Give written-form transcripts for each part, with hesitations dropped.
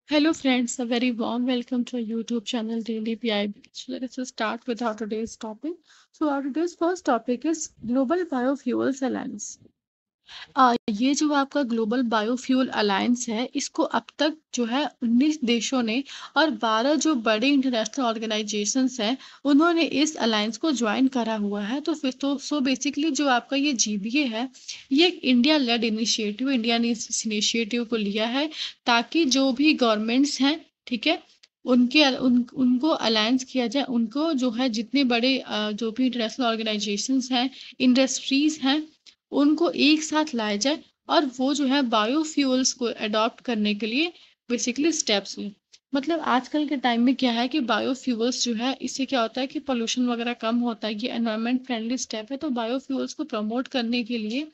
Hello friends, a very warm welcome to our YouTube channel Daily PIB. So let us start with our today's topic. So our today's first topic is Global Biofuels Alliance. ये जो आपका global biofuel alliance है, इसको अब तक जो है 19 देशों ने और 12 जो बड़े इंटरनेशनल ऑर्गेनाइजेशंस हैं, उन्होंने इस अलायंस को ज्वाइन करा हुआ है। तो फिर तो सो बेसिकली जो आपका ये जीबीए है, ये एक इंडिया लेड इनिशिएटिव, इंडिया ने इस इनिशिएटिव को लिया है ताकि जो भी गवर्नमेंट्स हैं, ठीक है, उनको अलायंस किया जाए, उनको जो है जितने बड़े जो भी इंटरनेशनल ऑर्गेनाइजेशंस हैं, इंडस्ट्रीज हैं, उनको एक साथ लाया जाए और वो जो है बायोफ्यूल्स को अडॉप्ट करने के लिए बेसिकली स्टेप्स लें। मतलब आजकल के टाइम में क्या है कि बायोफ्यूल्स जो है, इससे क्या होता है कि पोल्यूशन वगैरह कम होता है, ये एनवायरनमेंट फ्रेंडली स्टेप है। तो बायोफ्यूल्स को प्रमोट करने के लिए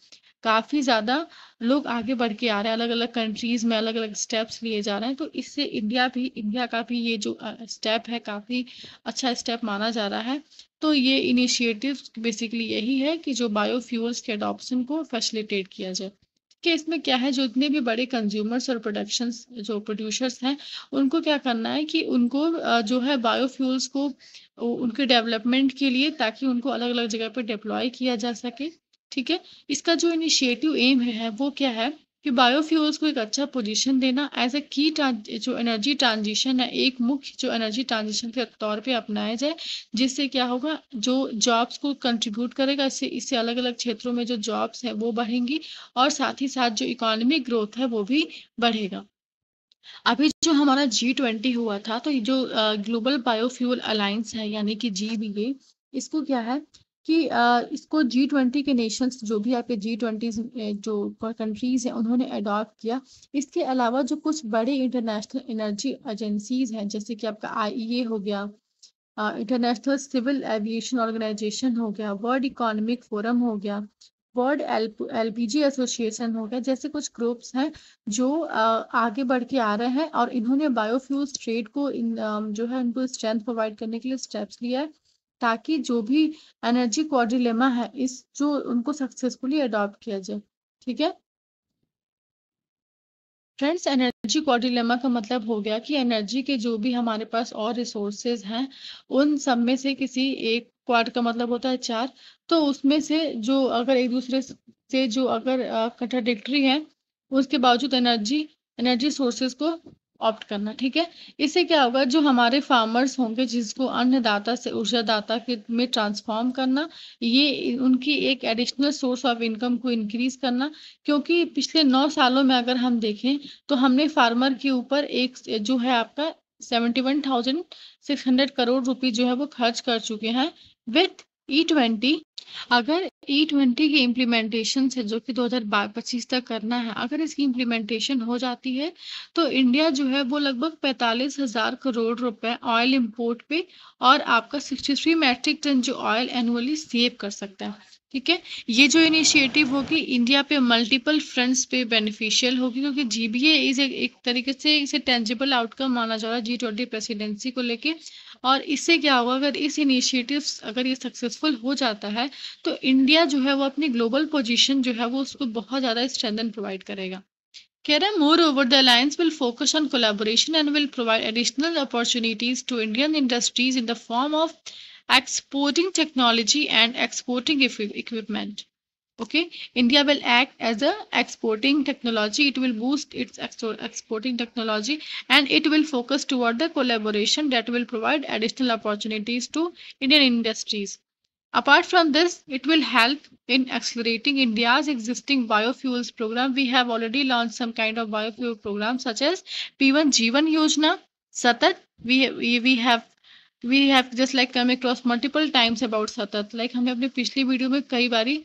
काफ़ी ज़्यादा लोग आगे बढ़ के आ रहे हैं, अलग अलग कंट्रीज़ में अलग अलग स्टेप्स लिए जा रहे हैं। तो इससे इंडिया का भी ये जो स्टेप है, काफ़ी अच्छा स्टेप माना जा रहा है। तो ये इनिशिएटिव बेसिकली यही है कि जो बायोफ्यूल्स के अडॉप्शन को फैसिलिटेट किया जाए। कि इसमें क्या है, जो इतने भी बड़े कंज्यूमर्स और प्रोडक्शंस जो प्रोड्यूसर्स हैं, उनको क्या करना है कि उनको जो है बायोफ्यूल्स को उनके डेवलपमेंट के लिए, ताकि उनको अलग अलग जगह पे डिप्लॉय किया जा सके। ठीक है, इसका जो इनिशिएटिव एम है वो क्या है कि बायोफ्यूल्स को एक अच्छा पोजीशन देना एज ए की जो एनर्जी ट्रांजिशन है, एक मुख्य जो एनर्जी ट्रांजिशन के तौर पे अपनाया जाए, जिससे क्या होगा, जो जॉब्स को कंट्रीब्यूट करेगा, इससे इससे अलग अलग क्षेत्रों में जो जॉब्स हैं वो बढ़ेंगी और साथ ही साथ जो इकोनॉमिक ग्रोथ है वो भी बढ़ेगा। अभी जो हमारा G20 हुआ था, तो ये जो ग्लोबल बायोफ्यूल अलायंस है यानी कि GBA, इसको क्या है कि इसको G20 के नेशंस, जो भी आपके G20 जो कंट्रीज हैं, उन्होंने अडॉप्ट किया। इसके अलावा जो कुछ बड़े इंटरनेशनल एनर्जी एजेंसीज हैं, जैसे कि आपका IEA हो गया, इंटरनेशनल सिविल एविएशन ऑर्गेनाइजेशन हो गया, वर्ल्ड इकोनॉमिक फोरम हो गया, वर्ल्ड एलपीजी एसोसिएशन हो गया, जैसे कुछ ग्रुप्स हैं जो आगे बढ़ के आ रहे हैं और इन्होंने बायोफ्यूल्स ट्रेड को जो है उनको स्ट्रेंथ प्रोवाइड करने के लिए स्टेप्स लिया है, ताकि जो भी एनर्जी क्वाड्रिलेमा है, इस जो उनको सक्सेसफुली अडॉप्ट किया जाए। ठीक है फ्रेंड्स, एनर्जी क्वाड्रिलेमा का मतलब हो गया कि एनर्जी के जो भी हमारे पास और रिसोर्सेज हैं, उन सब में से किसी एक, क्वाड का मतलब होता है चार, तो उसमें से जो अगर एक दूसरे से जो अगर कंट्राडिक्टरी है, उसके बावजूद एनर्जी एनर्जी सोर्सेज को ऑप्ट करना। ठीक है, इससे क्या होगा, जो हमारे फार्मर्स होंगे जिसको अन्नदाता से ऊर्जादाता के में ट्रांसफॉर्म करना, ये उनकी एक एडिशनल सोर्स ऑफ इनकम को इंक्रीज करना। क्योंकि पिछले 9 सालों में अगर हम देखें, तो हमने फार्मर के ऊपर एक जो है आपका 71,600 करोड़ रुपए जो है वो खर्च कर चुके हैं विथ E20। अगर E20 की इम्प्लीमेंटेशन से, जो कि 2025 तक करना है, अगर इसकी इम्प्लीमेंटेशन हो जाती है, तो इंडिया जो है वो लगभग 45,000 करोड़ रुपए ऑयल इंपोर्ट पे और आपका 63 मैट्रिक टन जो ऑयल एनुअली सेव कर सकता है। ठीक है, ये जो इनिशिएटिव होगी इंडिया पे मल्टीपल फ्रंट्स पे बेनिफिशियल होगी, क्योंकि जीबीए इज एक तरीके से इसे टेंजिबल आउटकम माना जा रहा है G20 प्रेसिडेंसी को लेके। और इससे क्या होगा, अगर इस इनिशिएटिव अगर ये सक्सेसफुल हो जाता है, तो इंडिया जो है वो अपनी ग्लोबल पोजीशन जो है वो उसको बहुत ज़्यादा स्ट्रेंथन प्रोवाइड करेगा। कह रहा है, moreover, the alliance will focus on collaboration and will provide additional opportunities to Indian industries in the form of exporting technology and exporting equipment. Okay, India will act as a exporting technology. It will boost its exporting technology, and it will focus toward the collaboration that will provide additional opportunities to Indian industries. Apart from this, it will help in accelerating India's existing biofuels program. We have already launched some kind of biofuel programs such as P1 Jeevan Yojana, Satat. We have just like come across multiple times about सतत, like हमने अपनी पिछली video में कई बारी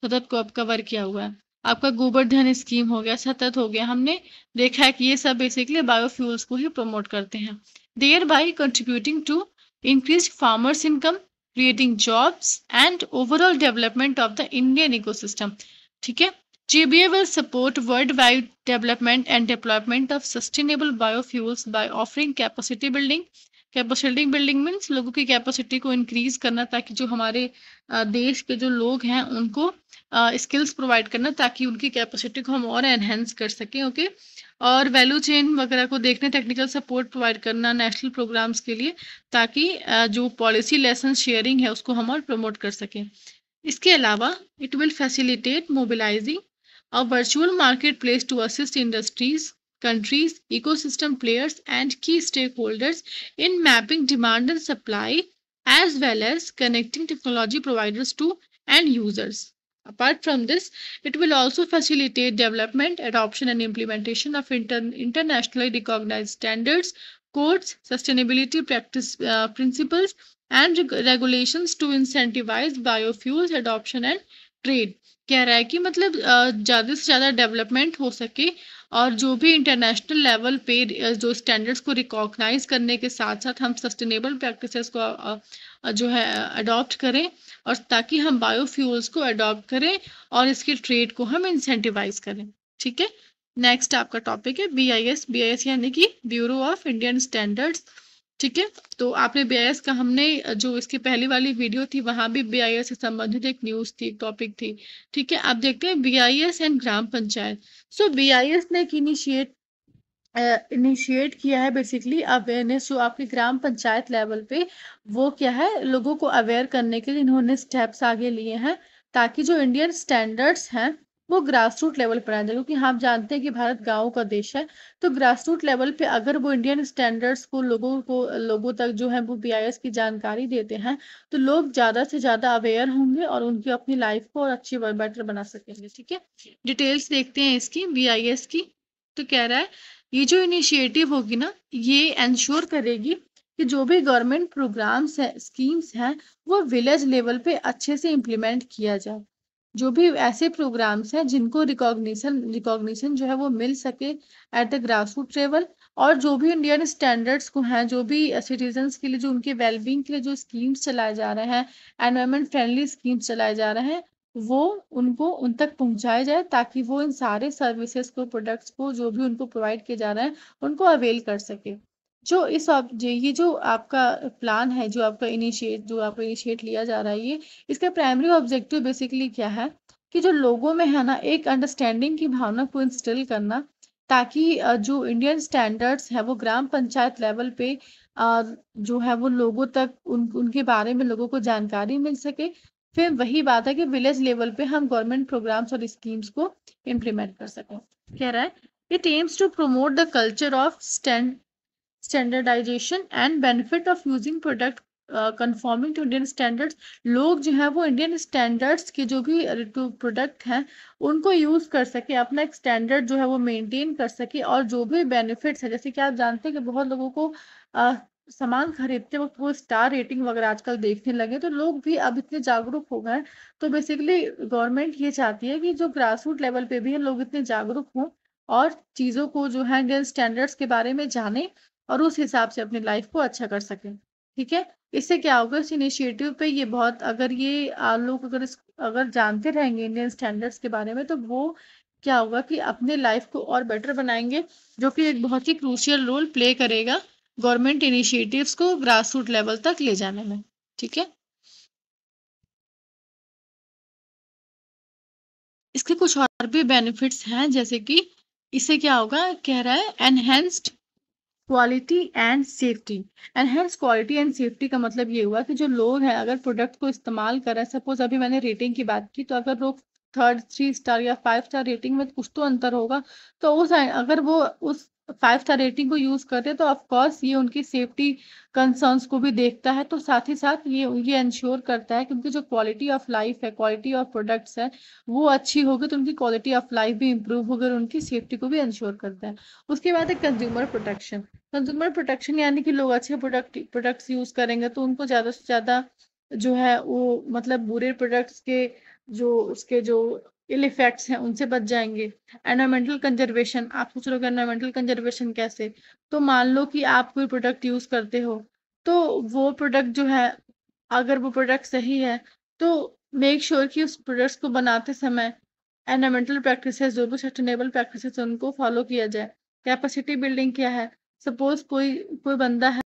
सतत को अब कवर किया हुआ है। आपका गोवर्धन स्कीम हो गया, सतत हो गया, हमने देखा है कि ये सब बेसिकली बायोफ्यूल्स को ही प्रमोट करते हैं, thereby contributing to increase farmers income, creating jobs and overall development of the Indian ecosystem. ठीक है, GBA will support worldwide development and deployment of sustainable biofuels by offering capacity building. Capacity building means लोगों की capacity को increase करना, ताकि जो हमारे देश के जो लोग हैं उनको स्किल्स प्रोवाइड करना, ताकि उनकी कैपेसिटी को हम और एनहेंस कर सकें। ओके, और वैल्यू चेन वगैरह को देखने टेक्निकल सपोर्ट प्रोवाइड करना नेशनल प्रोग्राम्स के लिए, ताकि जो पॉलिसी लेसन शेयरिंग है उसको हम और प्रमोट कर सकें। इसके अलावा it will facilitate mobilising a virtual market place to assist industries, countries, ecosystem players, and key stakeholders in mapping demand and supply, as well as connecting technology providers to end users. Apart from this, it will also facilitate development, adoption, and implementation of internationally recognized standards, codes, sustainability practice principles, and regulations to incentivize biofuels adoption and trade. कह रहा है कि मतलब ज़्यादा से ज़्यादा development हो सके और जो भी इंटरनेशनल लेवल पे जो स्टैंडर्ड्स को रिकॉग्नाइज करने के साथ साथ हम सस्टेनेबल प्रैक्टिसेस को जो है अडॉप्ट करें, और ताकि हम बायोफ्यूल्स को अडॉप्ट करें और इसके ट्रेड को हम इंसेंटिवाइज करें। ठीक है, नेक्स्ट आपका टॉपिक है BIS। BIS यानी कि ब्यूरो ऑफ इंडियन स्टैंडर्ड्स। ठीक है, तो आपने BIS का, हमने जो इसकी पहली वाली वीडियो थी वहां भी BIS से संबंधित एक न्यूज थी, एक टॉपिक थी। ठीक है, आप देखते हैं BIS and gram panchayat. So BIS ने एक इनिशिएट किया है बेसिकली अवेयरनेस, जो आपके ग्राम पंचायत लेवल पे वो क्या है, लोगों को अवेयर करने के लिए इन्होंने स्टेप्स आगे लिए हैं, ताकि जो इंडियन स्टैंडर्ड्स हैं वो ग्रास रूट लेवल पर आ जाए। क्योंकि हम जानते हैं कि भारत गांव का देश है, तो ग्रास रूट लेवल पे अगर वो इंडियन स्टैंडर्ड्स को लोगों तक जो है वो BIS की जानकारी देते हैं, तो लोग ज्यादा से ज्यादा अवेयर होंगे और उनकी अपनी लाइफ को और अच्छी बेटर बना सकेंगे। ठीक है, डिटेल्स देखते हैं इसकी BIS की। तो कह रहा है ये जो इनिशिएटिव होगी ना, ये इंश्योर करेगी कि जो भी गवर्नमेंट प्रोग्राम्स है, स्कीम्स हैं, वो विलेज लेवल पे अच्छे से इम्प्लीमेंट किया जाए। जो भी ऐसे प्रोग्राम्स हैं जिनको रिकॉग्निशन जो है वो मिल सके at the grass root level, और जो भी इंडियन स्टैंडर्ड्स को हैं, जो भी सिटीजन्स के लिए जो उनके वेलबींग के लिए जो स्कीम्स चलाए जा रहे हैं, एनवायरमेंट फ्रेंडली स्कीम्स चलाए जा रहे हैं, वो उनको उन तक पहुंचाया जाए, ताकि वो इन सारे सर्विसेज को, प्रोडक्ट्स को जो भी उनको प्रोवाइड किए जा रहे हैं उनको अवेल कर सके। ये जो आपका प्लान है, जो आपका इनिशिएट लिया जा रहा है, ये इसका प्राइमरी ऑब्जेक्टिव बेसिकली क्या है कि जो लोगों में है ना, एक अंडरस्टैंडिंग की भावना को इंस्टिल करना, ताकि जो इंडियन स्टैंडर्ड्स है वो ग्राम पंचायत लेवल पे जो है वो लोगों तक उनके बारे में लोगों को जानकारी मिल सके। फिर वही बात है कि विलेज लेवल पे हम गवर्नमेंट प्रोग्राम्स और स्कीम्स को इम्प्लीमेंट कर सकें। कह रहा है it aims to promote the culture of standardisation and benefit of using product conforming to Indian standards. लोग जो है वो इंडियन स्टैंडर्ड्स के जो भी प्रोडक्ट हैं उनको यूज कर सके, अपना एक स्टैंडर्ड जो है वो मेंटेन कर सके, और जो भी बेनिफिट्स है, जैसे कि आप जानते हैं कि बहुत लोगों को सामान खरीदते वक्त वो स्टार रेटिंग वगैरह आजकल देखने लगे, तो लोग भी अब इतने जागरूक हो गए। तो बेसिकली गवर्नमेंट ये चाहती है कि जो ग्रास रूट लेवल पे भी है लोग इतने जागरूक हों और चीज़ों को जो है इंडियन स्टैंडर्ड्स के बारे में जाने और उस हिसाब से अपनी लाइफ को अच्छा कर सकें। ठीक है, इससे क्या होगा, इस इनिशिएटिव पे ये बहुत, अगर ये लोग अगर जानते रहेंगे इंडियन स्टैंडर्ड्स के बारे में, तो वो क्या होगा कि अपने लाइफ को और बेटर बनाएंगे, जो कि एक बहुत ही क्रूशियल रोल प्ले करेगा गवर्नमेंट इनिशिएटिव्स को ग्रास रूट लेवल तक ले जाने में। ठीक है, इसके कुछ और भी बेनिफिट्स हैं, जैसे कि इससे क्या होगा, कह रहा है enhanced quality and safety. Enhance quality and safety का मतलब ये हुआ कि जो लोग हैं अगर प्रोडक्ट को इस्तेमाल कर रहे हैं, सपोज अभी मैंने रेटिंग की बात की, तो अगर लोग 3 स्टार या 5 स्टार रेटिंग में कुछ तो अंतर होगा, तो अगर वो उस 5 स्टार रेटिंग को यूज करते हैं, तो ऑफकोर्स ये उनकी सेफ्टी कंसर्न्स को भी देखता है, तो साथ ही साथ ये इंश्योर करता है कि उनकी जो क्वालिटी ऑफ लाइफ है, क्वालिटी ऑफ प्रोडक्ट्स है, वो अच्छी होगी, तो उनकी क्वालिटी ऑफ लाइफ भी इंप्रूव होगी और उनकी सेफ्टी को भी इंश्योर करता है। उसके बाद है कंज्यूमर प्रोटेक्शन। कंज्यूमर प्रोटेक्शन यानी कि लोग अच्छे प्रोडक्ट्स यूज करेंगे, तो उनको ज्यादा से ज्यादा जो है वो मतलब बुरे प्रोडक्ट्स के जो इल इफेक्ट्स हैं उनसे बच जाएंगे। एनवायरमेंटल कंजर्वेशन, आप सोच रहे हो कि एनवायरमेंटल कंजर्वेशन कैसे, तो मान लो कि आप कोई प्रोडक्ट यूज करते हो, तो वो प्रोडक्ट जो है, अगर वो प्रोडक्ट सही है, तो मेक श्योर कि उस प्रोडक्ट्स को बनाते समय एनवायरमेंटल प्रैक्टिसेस, जो भी सस्टेनेबल प्रैक्टिसेस उनको फॉलो किया जाए। कैपेसिटी बिल्डिंग क्या है, सपोज कोई कोई बंदा है,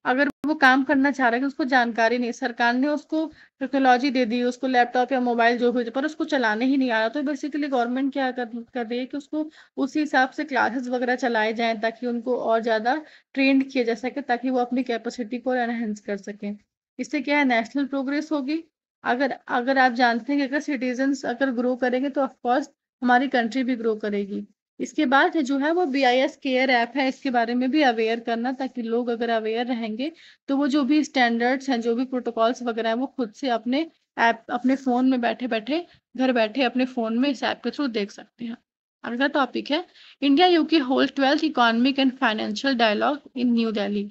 अगर वो काम करना चाह रहा है कि उसको जानकारी नहीं, सरकार ने उसको टेक्नोलॉजी दे दी, उसको लैपटॉप या मोबाइल जो भी, पर उसको चलाने ही नहीं आ रहा। तो बेसिकली गवर्नमेंट क्या कर रही है कि उसको उसी हिसाब से क्लासेस वगैरह चलाए जाएँ, ताकि उनको और ज़्यादा ट्रेंड किया जा सके, ताकि वो अपनी कैपेसिटी को एनहांस कर सकें। इससे क्या है, नेशनल प्रोग्रेस होगी। अगर अगर आप जानते हैं कि अगर सिटीजन्स अगर ग्रो करेंगे तो ऑफ कोर्स हमारी कंट्री भी ग्रो करेगी। इसके बाद जो है वो बीआईएस केयर ऐप है, इसके बारे में भी अवेयर करना, ताकि लोग अगर अवेयर रहेंगे तो वो जो भी स्टैंडर्ड्स हैं, जो भी प्रोटोकॉल्स वगैरह हैं, वो खुद से अपने ऐप, अपने फ़ोन में बैठे-बैठे, घर बैठे अपने फ़ोन में इस ऐप के थ्रू देख सकते हैं। अगला टॉपिक है India UK hold 12th economic and financial dialogue in New Delhi.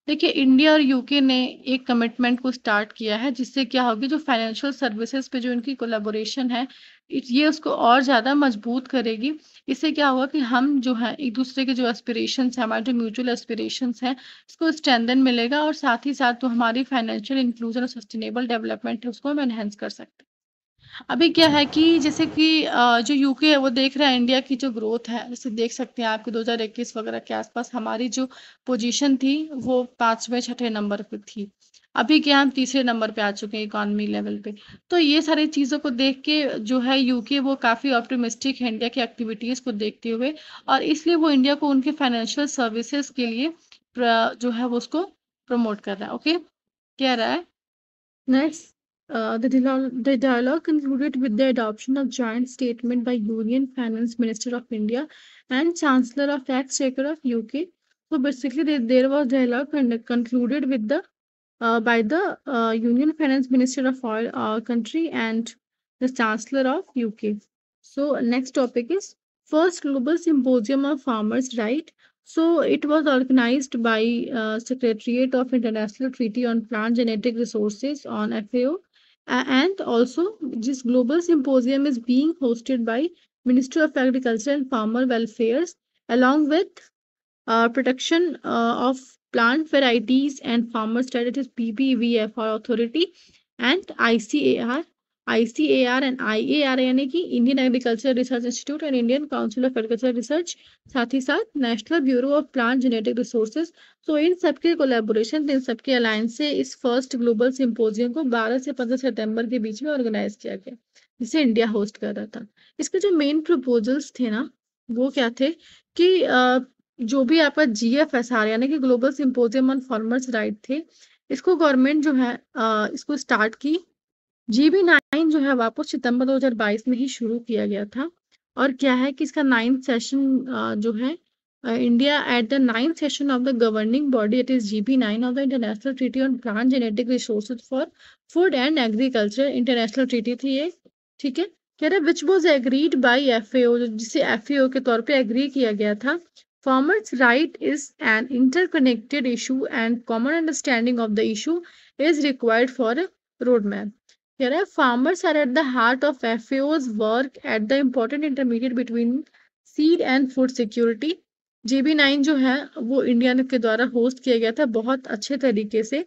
देखिए, इंडिया और यूके ने एक कमिटमेंट को स्टार्ट किया है, जिससे क्या होगी, जो फाइनेंशियल सर्विसेज पे जो इनकी कोलैबोरेशन है, ये उसको और ज़्यादा मजबूत करेगी। इससे क्या होगा कि हम जो है एक दूसरे के जो एस्पिरेशंस हैं, हमारे जो म्यूचुअल एस्पिरेशंस हैं, इसको स्ट्रेंथन मिलेगा, और साथ ही साथ जो हमारी फाइनेंशियल इंक्लूजन और सस्टेनेबल डेवलपमेंट है, उसको हम एनहेंस कर सकते हैं। अभी क्या है कि जैसे कि जो यूके है वो देख रहा है इंडिया की जो ग्रोथ है, जैसे देख सकते हैं आपके 2021 वगैरह के आसपास हमारी जो पोजीशन थी वो 5वें 6ठे नंबर पे थी। अभी क्या हम तीसरे नंबर पे आ चुके हैं इकोनॉमी लेवल पे। तो ये सारी चीज़ों को देख के जो है यूके वो काफ़ी ऑप्टिमिस्टिक है इंडिया की एक्टिविटीज़ को देखते हुए, और इसलिए वो इंडिया को उनके फाइनेंशियल सर्विसेज के लिए जो है वो उसको प्रमोट कर रहा है। ओके, कह रहा है next, the dialogue concluded with the adoption of joint statement by Union Finance Minister of India and Chancellor of Exchequer of UK. So basically, there was dialogue concluded with the by the Union Finance Minister of our country and the Chancellor of UK. So next topic is first global symposium of farmers' right. So it was organized by Secretariat of International Treaty on Plant Genetic Resources on FAO, and also this global symposium is being hosted by Ministry of Agriculture and Farmer Welfares along with protection of plant varieties and farmer strategies BBVFR authority and ICAR and IAR यानी कि Indian agriculture research institute and Indian council of agriculture research, साथ ही साथ national bureau of plant genetic resources. तो इन सबके collaboration, इन सबके alliance से इस first global symposium को 12 से 15 सितंबर के बीच में ऑर्गेनाइज किया गया, जिसे इंडिया होस्ट कर रहा था। इसके जो मेन प्रपोजल्स थे ना, वो क्या थे कि जो भी आपका GFSR यानी कि global symposium on farmers right थे, इसको गवर्नमेंट जो है इसको स्टार्ट की। GB9 जो है वापस सितंबर 2022 में ही शुरू किया गया था, और क्या है कि इसका 9th सेशन जो है India at the 9th session of the governing body, it is GB9 of the international treaty on plant genetic resources for food and agriculture, international treaty थी ये, ठीक है। कह रहे which was agreed by FAO, जिसे FAO के तौर पे एग्री किया गया था। Farmers' right is an interconnected issue and common understanding of the issue is required for a roadmap. Here, farmers are at the heart of FAO's work at the important intermediate between seed and food security. GB9 जो है वो India के द्वारा host किया गया था बहुत अच्छे तरीके से,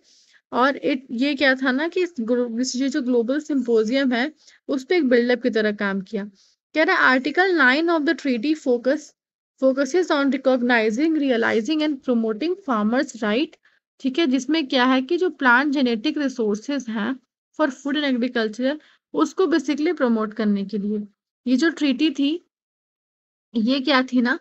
और ये क्या था ना कि ये जो ग्लोबल सिंपोजियम है उस पर एक बिल्डअप की तरह काम किया। कह रहा है article 9 of the treaty focuses on recognizing, realizing and promoting farmers' right, ठीक है, जिसमें क्या है कि जो प्लांट जेनेटिक रिसोर्सेज हैं फॉर फूड एंड एग्रीकल्चर, उसको बेसिकली प्रमोट करने के लिए ये जो ट्रीटी थी, ये क्या थी ना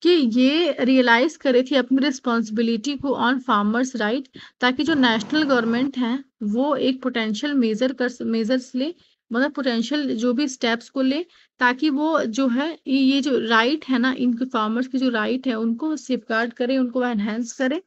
कि ये रियलाइज करे थी अपनी रिस्पॉन्सिबिलिटी को ऑन फार्मर्स राइट, ताकि जो नेशनल गवर्नमेंट है वो एक पोटेंशियल मेजर्स ले, मतलब पोटेंशियल जो भी स्टेप्स को ले, ताकि वो जो है ये जो राइट है ना, इनके फार्मर्स की जो राइट है उनको सेफगार्ड करे, उनको एनहेंस करे,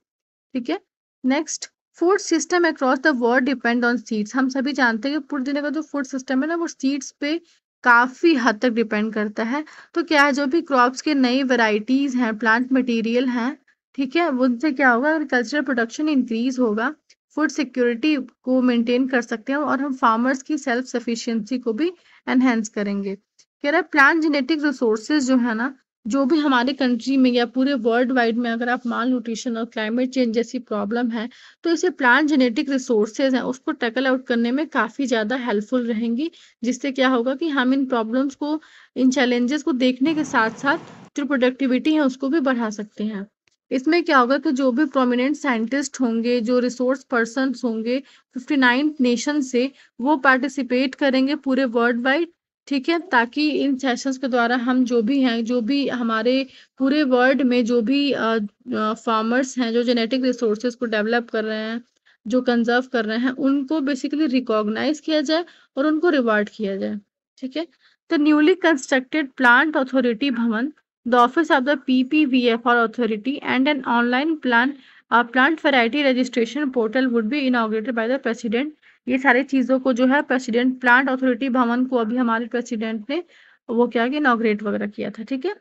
ठीक है। Next, food system across the world depend on seeds. हम सभी जानते हैं कि पूरे दुनिया का जो फूड सिस्टम है ना वो सीड्स पे काफी हद तक डिपेंड करता है। तो क्या है, जो भी क्रॉप्स के नई वेराइटीज हैं, प्लांट मटेरियल हैं, ठीक है, उनसे क्या होगा, एग्रीकल्चरल प्रोडक्शन इंक्रीज होगा, फूड सिक्योरिटी को मेंटेन कर सकते हैं, और हम फार्मर्स की सेल्फ सफिशिएंसी को भी एनहेंस करेंगे। कह रहा है प्लांट जेनेटिक रिसोर्सेज जो है ना, जो भी हमारे कंट्री में या पूरे वर्ल्ड वाइड में अगर आप माल न्यूट्रिशन और क्लाइमेट चेंज जैसी प्रॉब्लम है, तो इसे प्लांट जेनेटिक रिसोर्सेज हैं उसको टैकल आउट करने में काफ़ी ज़्यादा हेल्पफुल रहेंगी, जिससे क्या होगा कि हम इन प्रॉब्लम्स को, इन चैलेंजेस को देखने के साथ साथ जो प्रोडक्टिविटी है उसको भी बढ़ा सकते हैं। इसमें क्या होगा कि जो भी प्रोमिनेंट साइंटिस्ट होंगे, जो रिसोर्स पर्सन्स होंगे 59 नेशन से, वो पार्टिसिपेट करेंगे पूरे वर्ल्ड वाइड। ठीक है, ताकि इन सेशंस के द्वारा हम जो भी हैं, जो भी हमारे पूरे वर्ल्ड में जो भी फार्मर्स हैं जो जेनेटिक रिसोर्सेज को डेवलप कर रहे हैं, जो कंजर्व कर रहे हैं, उनको बेसिकली रिकॉग्नाइज किया जाए और उनको रिवार्ड किया जाए। ठीक है, the newly constructed plant authority भवन, the office of the PPVFR authority, and an online plant variety registration portal would be inaugurated by the president। ये सारी चीजों को जो है प्रेसिडेंट, प्लांट अथॉरिटी भवन को अभी हमारे प्रेसिडेंट ने वो क्या कि इनॉग्रेट वगैरह किया था। ठीक है,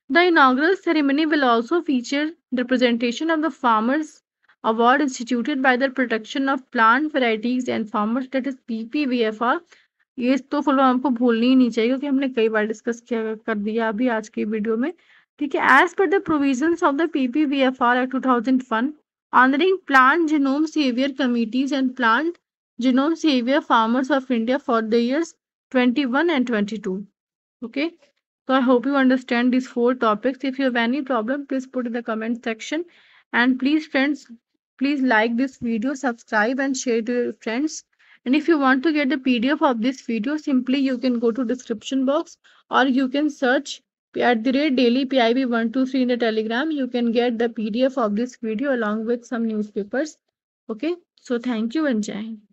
the inaugural ceremony will also feature the presentation of the farmers award instituted by the protection of plant varieties and farmers, that is PPVFR। ये तो फुल हमको भूलनी ही नहीं चाहिए क्योंकि हमने कई बार डिस्कस किया कर दिया अभी आज की वीडियो में। ठीक है, as per the provisions of the PPVFR act 2001 honouring plant genome saviour committees and plant genome saviour farmers of India for the years 21 and 22। okay, so I hope you understand these 4 topics. If you have any problem, please put in the comment section. And please, friends, please like this video, subscribe and share to your friends. And if you want to get the PDF of this video, simply you can go to description box, or you can search at the rate daily PIB 123 in the Telegram. You can get the PDF of this video along with some newspapers. Okay, so thank you and Jai Hind.